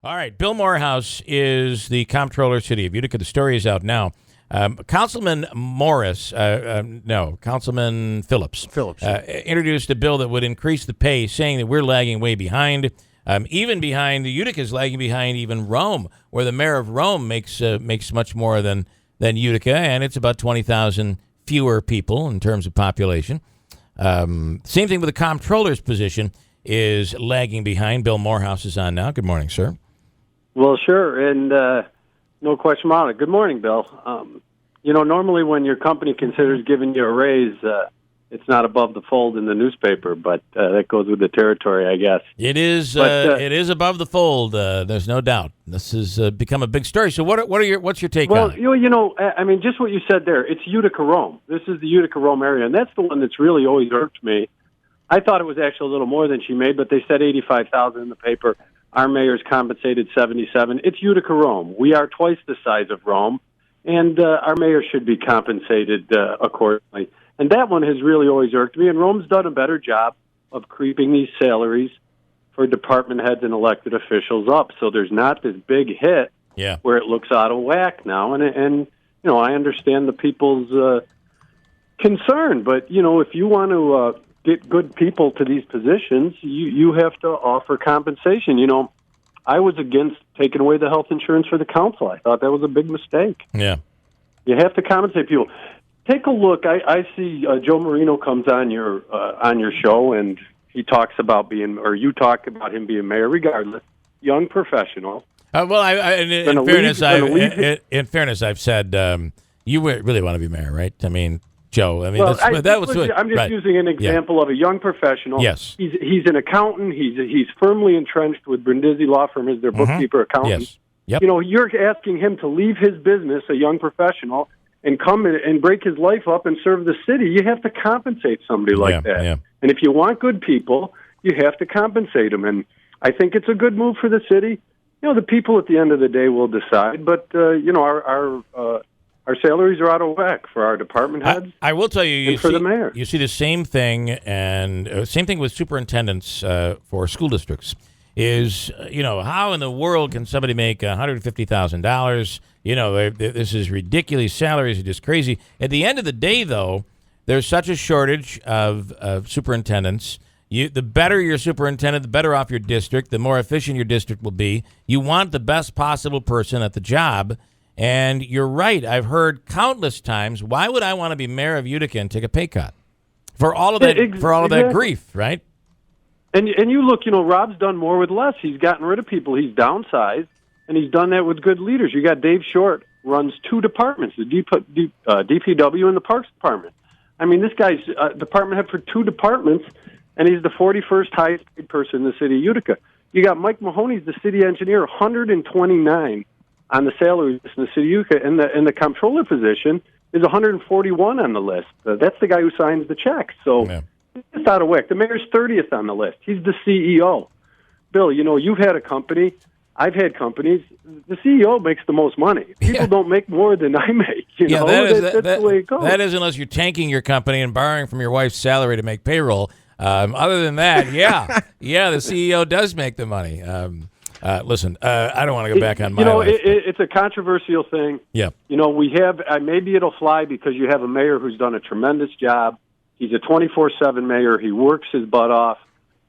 All right, Bill Morehouse is the comptroller city of Utica. The story is out now. Councilman Councilman Phillips introduced a bill that would increase the pay, saying that we're lagging way behind, even behind, Utica's lagging behind even Rome, where the mayor of Rome makes much more than Utica, and it's about 20,000 fewer people in terms of population. Same thing with the comptroller's position is lagging behind. Bill Morehouse is on now. Good morning, sir. Well, sure, and no question about it. Good morning, Bill. Normally when your company considers giving you a raise, it's not above the fold in the newspaper, but that goes with the territory, I guess. It is. It is above the fold. There's no doubt. This has become a big story. So, what's your take on it? Well, I mean, just what you said there. It's Utica Rome. This is the Utica Rome area, and that's the one that's really always irked me. I thought it was actually a little more than she made, but they said $85,000 in the paper. Our mayor's compensated $77,000. It's Utica Rome. We are twice the size of Rome, and our mayor should be compensated accordingly. And that one has really always irked me. And Rome's done a better job of creeping these salaries for department heads and elected officials up, so there's not this big hit where it looks out of whack now. And I understand the people's concern, but if you want to get good people to these positions, you have to offer compensation. I was against taking away the health insurance for the council. I thought that was a big mistake. Yeah. You have to compensate people. Take a look. I see Joe Marino comes on your show, and he talks about you talk about him being mayor, regardless. Young professional. In fairness, I've said you really want to be mayor, right? I mean, Joe. I mean, I'm just using an example of a young professional. Yes, he's an accountant. He's firmly entrenched with Brindisi Law Firm as their bookkeeper accountant. Yes. Yep. You're asking him to leave his business, a young professional, and come in and break his life up and serve the city. You have to compensate somebody like that. Yeah. And if you want good people, you have to compensate them. And I think it's a good move for the city. The people at the end of the day will decide. But our salaries are out of whack for our department heads. I will tell you, and for the mayor. You see the same thing, and same thing with superintendents for school districts. Is how in the world can somebody make $150,000? This is ridiculous. Salaries are just crazy. At the end of the day, though, there's such a shortage of superintendents. The better your superintendent, the better off your district, the more efficient your district will be. You want the best possible person at the job. And you're right. I've heard countless times, why would I want to be mayor of Utica and take a pay cut for all of that that grief, right? And you look, Rob's done more with less. He's gotten rid of people. He's downsized, and he's done that with good leaders. You got Dave Short runs two departments, the DPW and the Parks Department. I mean, this guy's department head for two departments, and he's the 41st highest paid person in the city of Utica. You got Mike Mahoney's the city engineer, 129 on the salary list in the city of Utica, and the comptroller position is 141 on the list. That's the guy who signs the checks. So it's out of whack. The mayor's 30th on the list. He's the CEO. Bill, you've had a company. I've had companies. The CEO makes the most money. People don't make more than I make. That's the way it goes. That is unless you're tanking your company and borrowing from your wife's salary to make payroll. Other than that, the CEO does make the money. Listen, I don't want to go back on my life. It's a controversial thing. Yeah. We have, maybe it'll fly because you have a mayor who's done a tremendous job. He's a 24/7 mayor. He works his butt off.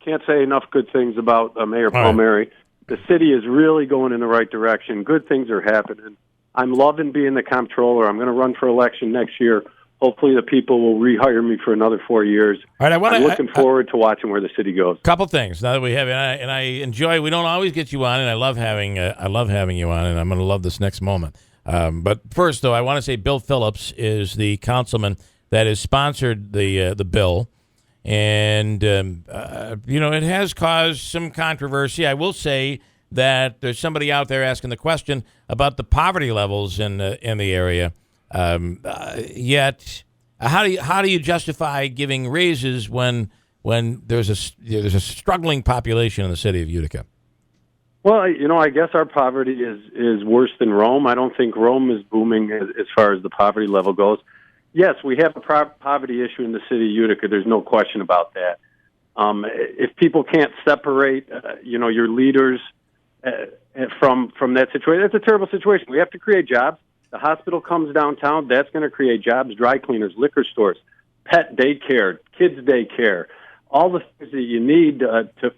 Can't say enough good things about Mayor Palmieri. Right. The city is really going in the right direction. Good things are happening. I'm loving being the comptroller. I'm going to run for election next year. Hopefully the people will rehire me for another 4 years. All right, I'm looking forward to watching where the city goes. Couple things now that we have, and I enjoy. We don't always get you on, and I love having you on, and I'm going to love this next moment. But first, though, I want to say Bill Phillips is the councilman that has sponsored the bill, and it has caused some controversy. I will say that there's somebody out there asking the question about the poverty levels in the area. Yet, how do you justify giving raises when there's a struggling population in the city of Utica? Well, I guess our poverty is worse than Rome. I don't think Rome is booming as far as the poverty level goes. Yes, we have a poverty issue in the city of Utica. There's no question about that. If people can't separate, your leaders from that situation. It's a terrible situation. We have to create jobs. The hospital comes downtown. That's going to create jobs. Dry cleaners, liquor stores, pet daycare, kids daycare, all the things that you need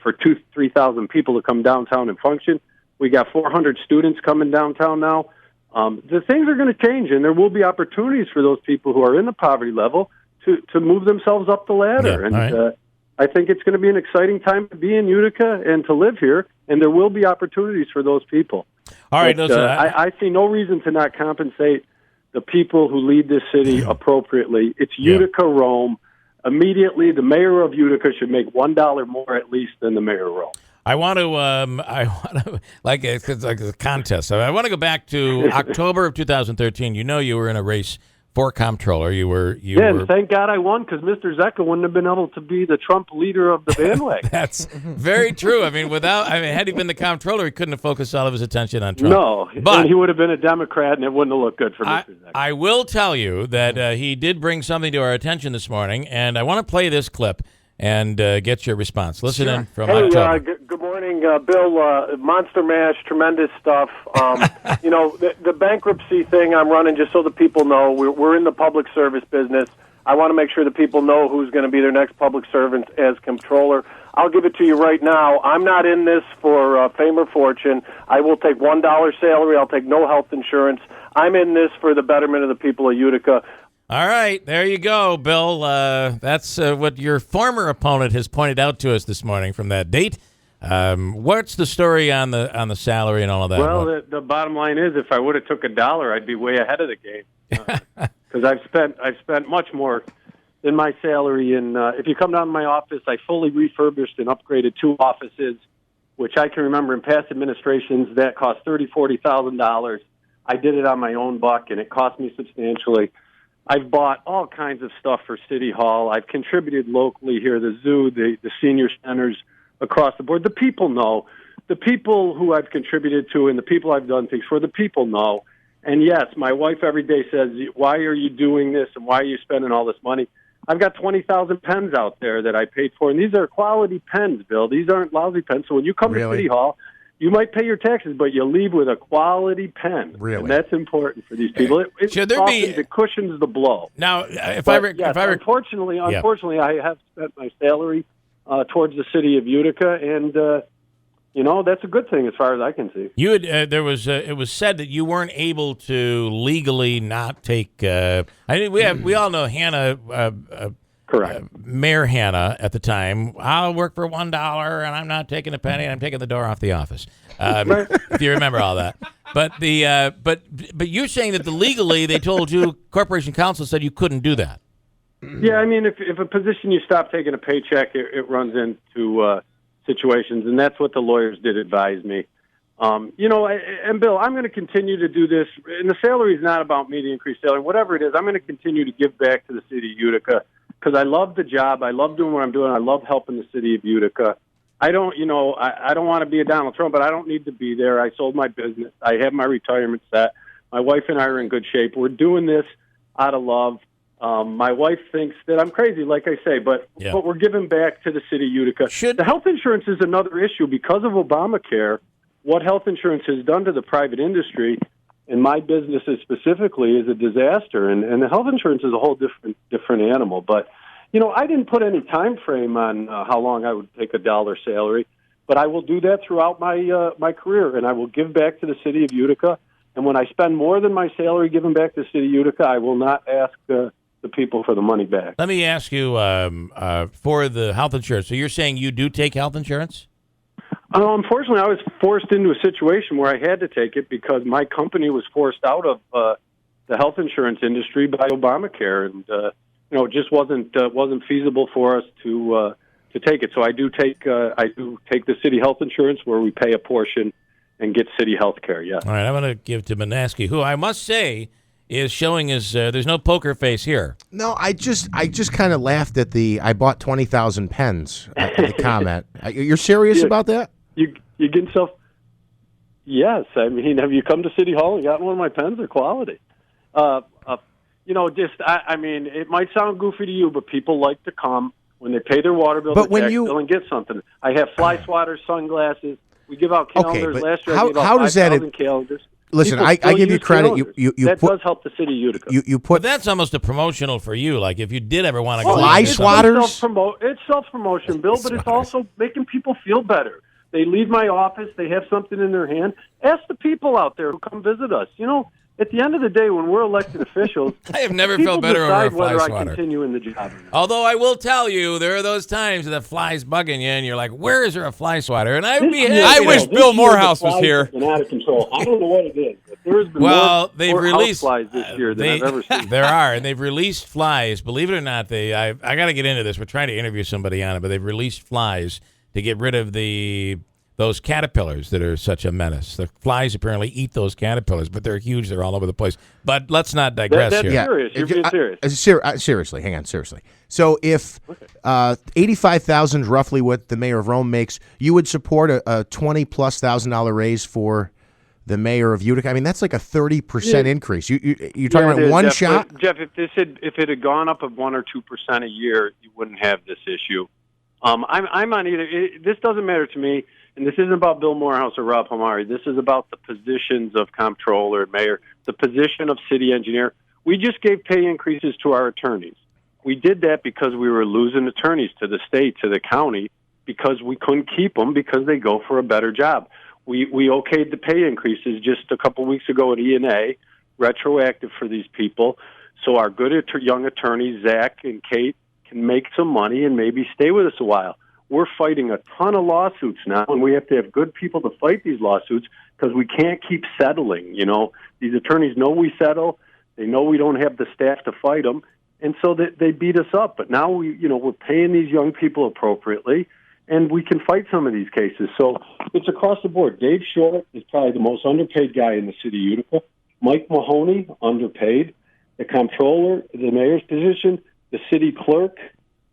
for 3,000 people to come downtown and function. We got 400 students coming downtown now. The things are going to change, and there will be opportunities for those people who are in the poverty level to move themselves up the ladder. Yeah, and I think it's going to be an exciting time to be in Utica and to live here, and there will be opportunities for those people. All right, but, listen, I see no reason to not compensate the people who lead this city appropriately. It's Utica Rome. Immediately, the mayor of Utica should make $1 more at least than the mayor of Rome. I want to like it's like a contest. I want to go back to October of 2013. You know, you were in a race for comptroller. You were. And thank God I won, because Mr. Zecca wouldn't have been able to be the Trump leader of the bandwagon. That's very true. I mean, had he been the comptroller, he couldn't have focused all of his attention on Trump. No, but and he would have been a Democrat, and it wouldn't have looked good for Mr. Zecca. I will tell you that he did bring something to our attention this morning, and I want to play this clip and get your response. Listen in from October. Good morning, Bill. Monster Mash, tremendous stuff. You know, the bankruptcy thing I'm running just so the people know. We're in the public service business. I want to make sure the people know who's going to be their next public servant as comptroller. I'll give it to you right now. I'm not in this for fame or fortune. I will take $1 salary. I'll take no health insurance. I'm in this for the betterment of the people of Utica. All right, there you go, Bill. That's what your former opponent has pointed out to us this morning from that date. What's the story on the salary and all of that? Well, the bottom line is, if I would have took $1, I'd be way ahead of the game, because I've spent much more than my salary. And if you come down to my office, I fully refurbished and upgraded 2 offices, which I can remember in past administrations that cost $30,000-$40,000. I did it on my own buck, and it cost me substantially. I've bought all kinds of stuff for City Hall. I've contributed locally here, the zoo, the senior centers across the board. The people know. The people who I've contributed to and the people I've done things for, the people know. And yes, my wife every day says, why are you doing this and why are you spending all this money? I've got 20,000 pens out there that I paid for, and these are quality pens, Bill. These aren't lousy pens. So when you come to City Hall, you might pay your taxes, but you leave with a quality pen. Really? And that's important for these people. It cushions the blow. Now, unfortunately, I have spent my salary towards the city of Utica, and that's a good thing as far as I can see. You had it was said that you weren't able to legally not take. We all know Hannah. Correct. Mayor Hannah at the time, I'll work for $1 and I'm not taking a penny. I'm taking the door off the office. If you remember all that. But but you're saying that legally they told you, Corporation Counsel said you couldn't do that. Yeah, I mean, if a position you stop taking a paycheck, it runs into situations, and that's what the lawyers did advise me. And Bill, I'm going to continue to do this, and the salary is not about me to increase salary. Whatever it is, I'm going to continue to give back to the city of Utica, because I love the job. I love doing what I'm doing. I love helping the city of Utica. I don't want to be a Donald Trump, but I don't need to be there. I sold my business. I have my retirement set. My wife and I are in good shape. We're doing this out of love. My wife thinks that I'm crazy, like I say, but we're giving back to the city of Utica. The health insurance is another issue because of Obamacare. What health insurance has done to the private industry, and my businesses specifically, is a disaster. And the health insurance is a whole different animal. But I didn't put any time frame on how long I would take $1 salary, but I will do that throughout my career, and I will give back to the city of Utica. And when I spend more than my salary giving back to the city of Utica, I will not ask the people for the money back. Let me ask you for the health insurance. So you're saying you do take health insurance? Unfortunately, I was forced into a situation where I had to take it because my company was forced out of the health insurance industry by Obamacare, and it just wasn't feasible for us to take it. So I do take the city health insurance, where we pay a portion and get city health care. Yeah. All right, I'm going to give to Manaski, who I must say is showing his. There's no poker face here. No, I just kind of laughed at I bought 20,000 pens. The comment. You're serious about that? You get yourself. Yes, I mean, have you come to City Hall and gotten one of my pens? They're quality. I mean, it might sound goofy to you, but people like to come when they pay their water bill, bill, and get something. I have fly swatters, sunglasses. We give out calendars. but Last year, how I gave out does that 5,000 calendars. Listen, People I still give you use credit. calendars. You that put, does help the city of Utica. You But put that's almost a promotional for you. Like if you did ever want to go Fly into swatters? It's self-promotion, Bill, but it's also making people feel better. They leave my office. They have something in their hand. Ask the people out there who come visit us. You know, at the end of the day, when we're elected officials, I have never people felt better over a decide fly whether I swatter. continue in the job or not. Although I will tell you, there are those times that fly's bugging you, and you're like, "Where is there a fly swatter?" And I would be happy. I to- wish Bill Morehouse was here. Been out of control. I don't know what it is, but there's been They've more released houseflies this year than I've ever seen. There are, and they've released flies. Believe it or not, I got to get into this. We're trying to interview somebody on it, but they've released flies to get rid of those caterpillars that are such a menace. The flies apparently eat those caterpillars, but they're huge. They're all over the place. But let's not digress That's here. serious. You're being serious. Seriously, hang on, seriously. So if 85,000 is roughly what the mayor of Rome makes, you would support a $20,000+ raise for the mayor of Utica? I mean, that's like a 30% increase. You're talking about one Jeff, shot? Jeff, if it had gone up of 1 or 2% a year, you wouldn't have this issue. I'm on either. This doesn't matter to me, and this isn't about Bill Morehouse or Rob Hamari. This is about the positions of comptroller and mayor, the position of city engineer. We just gave pay increases to our attorneys. We did that because we were losing attorneys to the state, to the county, because we couldn't keep them because they go for a better job. We okayed the pay increases just a couple weeks ago at E&A, retroactive for these people, so our good young attorneys, Zach and Kate, can make some money and maybe stay with us a while. We're fighting a ton of lawsuits now, and we have to have good people to fight these lawsuits because we can't keep settling. You know, these attorneys know we settle. They know we don't have the staff to fight them, and so they beat us up. But now we're paying these young people appropriately, and we can fight some of these cases. So it's across the board. Dave Short is probably the most underpaid guy in the city of Utica. Mike Mahoney, underpaid. The comptroller, the mayor's position, the city clerk.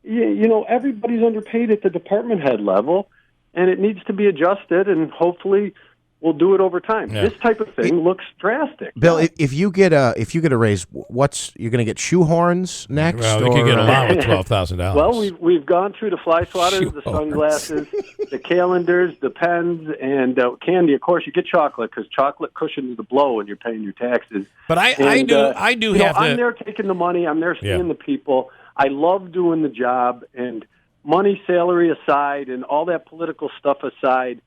Everybody's underpaid at the department head level, and it needs to be adjusted, and hopefully we'll do it over time. Yeah. This type of thing looks drastic. Bill, if you get a raise, you're going to get shoehorns next? Well, they could get a lot with $12,000. Well, we've gone through the fly swatters, the sunglasses, the calendars, the pens, and candy. Of course, you get chocolate because chocolate cushions the blow when you're paying your taxes. But I do have to. I'm there taking the money. I'm there seeing the people. I love doing the job, and money, salary aside, and all that political stuff aside,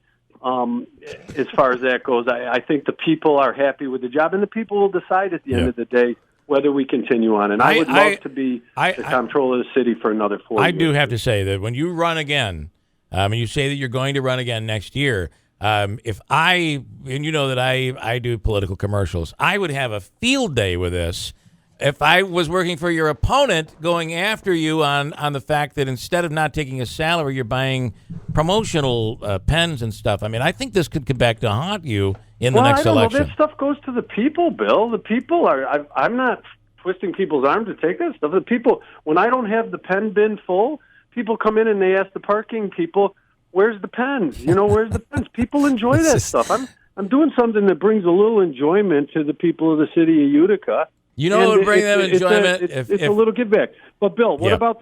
as far as that goes, I think the people are happy with the job, and the people will decide at the end of the day whether we continue on. And I would love to be the comptroller of the city for another 4 years. I do have to say that when you run again, and you say that you're going to run again next year, and you know that I do political commercials, I would have a field day with this if I was working for your opponent, going after you on the fact that instead of not taking a salary, you're buying promotional pens and stuff. I mean, I think this could come back to haunt you in the next election. That stuff goes to the people, Bill. The people are. I'm not twisting people's arms to take that stuff. The people, when I don't have the pen bin full, people come in and they ask the parking people, "Where's the pens? Where's the pens?" People enjoy that stuff. I'm doing something that brings a little enjoyment to the people of the city of Utica. You know what would bring them enjoyment? It's a little give back. But Bill, what about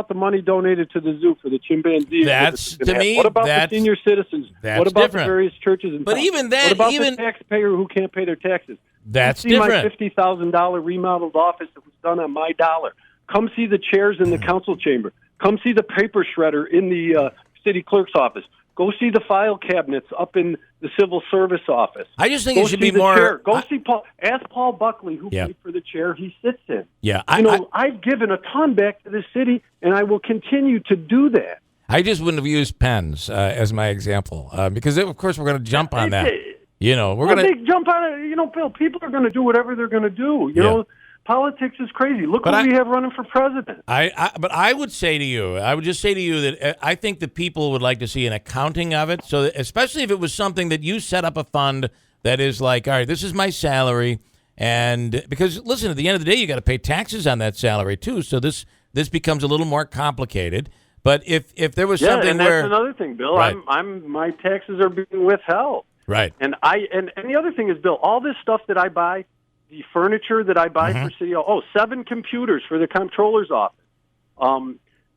the money donated to the zoo for the chimpanzees? That's to me. What about the senior citizens? That's what about different. the various churches? But town? even that, what about the taxpayer who can't pay their taxes? That's Come see different. My $50,000 remodeled office that was done on my dollar. Come see the chairs in the council chamber. Come see the paper shredder in the city clerk's office. Go see the file cabinets up in the civil service office. I just think it should be more. Chair. Go see Paul. Ask Paul Buckley who paid for the chair he sits in. Yeah, I've given a ton back to the city, and I will continue to do that. I just wouldn't have used pens as my example because, of course, we're going to jump on that. We're going to jump on it. Bill, people are going to do whatever they're going to do. You know, politics is crazy. Look what we have running for president. But I would say to you, I would just say to you that I think the people would like to see an accounting of it. So that, especially if it was something that you set up a fund that is like, all right, this is my salary. And because, listen, at the end of the day, you got to pay taxes on that salary, too. So this becomes a little more complicated. But if there was something and that's another thing, Bill. Right. My taxes are being withheld. Right. And the other thing is, Bill, all this stuff that I buy, the furniture that I buy for City Hall, 7 computers for the comptroller's office,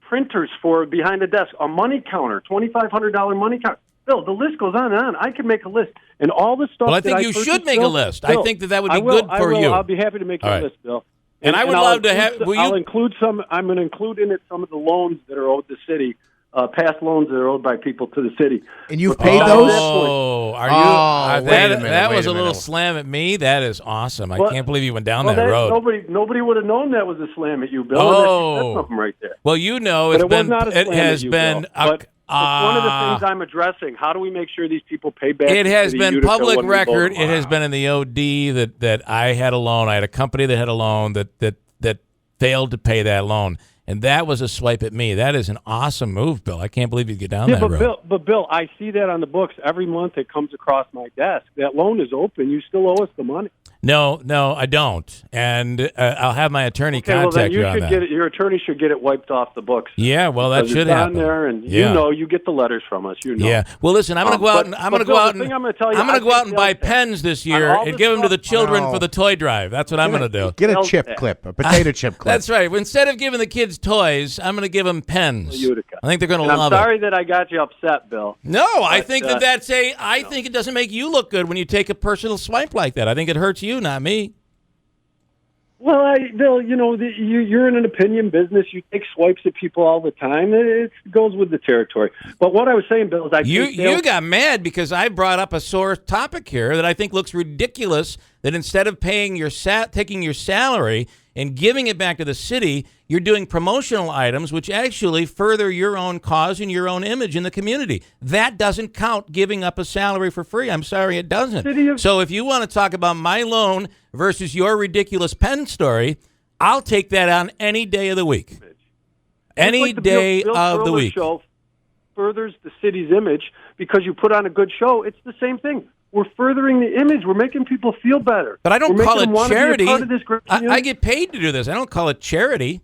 printers for behind the desk, a money counter, $2,500 money counter. Bill, the list goes on and on. I can make a list, and all the stuff. Well, I think that you purchased, should make Bill, a list. Bill, I think that would be I will, good for you. I'll be happy to make a list, Bill. And I would I'll love to include have. I'll include some. I'm going to include in it some of the loans that are owed the city, past loans that are owed by people to the city. And you've paid those? Oh, are you? Oh, wait a minute, that wait was a a little minute. slam at me. That is awesome. I Well, can't believe you went down Well, that road. nobody would have known that was a slam at you, Bill. Oh. That's something right there. Well, you know, But it's it was been. not a It slam has at you, been. Bill. But it's one of the things I'm addressing. How do we make sure these people pay back? It to has the been Utica public when we vote record. It tomorrow? has been in the OD that I had a loan. I had a company that had a loan that failed to pay that loan, and that was a swipe at me. That is an awesome move, Bill. I can't believe you get down that road. Bill, I see that on the books every month. It comes across my desk. That loan is open. You still owe us the money. No, I don't, and I'll have my attorney contact you on that. Your attorney should get it wiped off the books. Yeah, well, that should happen. It's on there, and Yeah. you get the letters from us. You know. Yeah. Well, listen, I'm going to go out and I'm going to go out and buy pens this year and give them to the children for the toy drive. That's what I'm going to do. Get a chip clip, a potato chip clip. That's right. Instead of giving the kids toys, I'm going to give them pens. Utica. I think they're going to And love I'm sorry that I got you upset, Bill. No, I But, think I think it doesn't make you look good when you take a personal swipe like that. I think it hurts you, not me. Well, Bill, you're in an opinion business. You take swipes at people all the time. It goes with the territory. But what I was saying, Bill, is you got mad because I brought up a sore topic here that I think looks ridiculous. That instead of paying taking your salary and giving it back to the city, you're doing promotional items which actually further your own cause and your own image in the community. That doesn't count giving up a salary for free. I'm sorry, it doesn't. So if you want to talk about my loan versus your ridiculous pen story, I'll take that on any day of the week. Any day of the week. Show furthers the city's image because you put on a good show. It's the same thing. We're furthering the image. We're making people feel better. But I don't call it charity. I get paid to do this. I don't call it charity.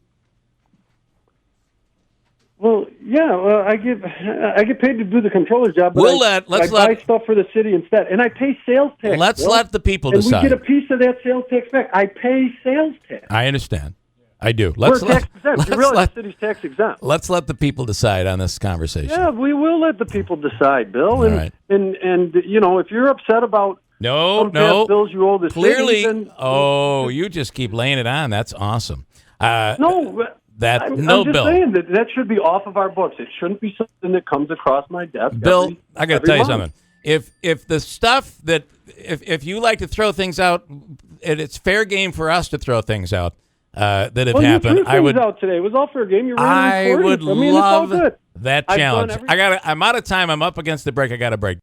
Well, yeah, I get paid to do the controller's job. But I buy stuff for the city instead, and I pay sales tax. Let's let the people decide. And we get a piece of that sales tax back. I pay sales tax. I understand. I do. We're tax exempt. You realize the city's tax exempt. Let's let the people decide on this conversation. Yeah, we will let the people decide, Bill. All right. And if you're upset about no bills you owe the clearly, city, then you just keep laying it on. That's awesome. I'm just Bill. saying that should be off of our books. It shouldn't be something that comes across my desk. Bill, I got to tell you month. something. If the stuff that if you like to throw things out, and it's fair game for us to throw things out that have happened. I would out today. It was all fair game. You're I would love it's all good. that challenge. I'm out of time. I'm up against the break. I got a break.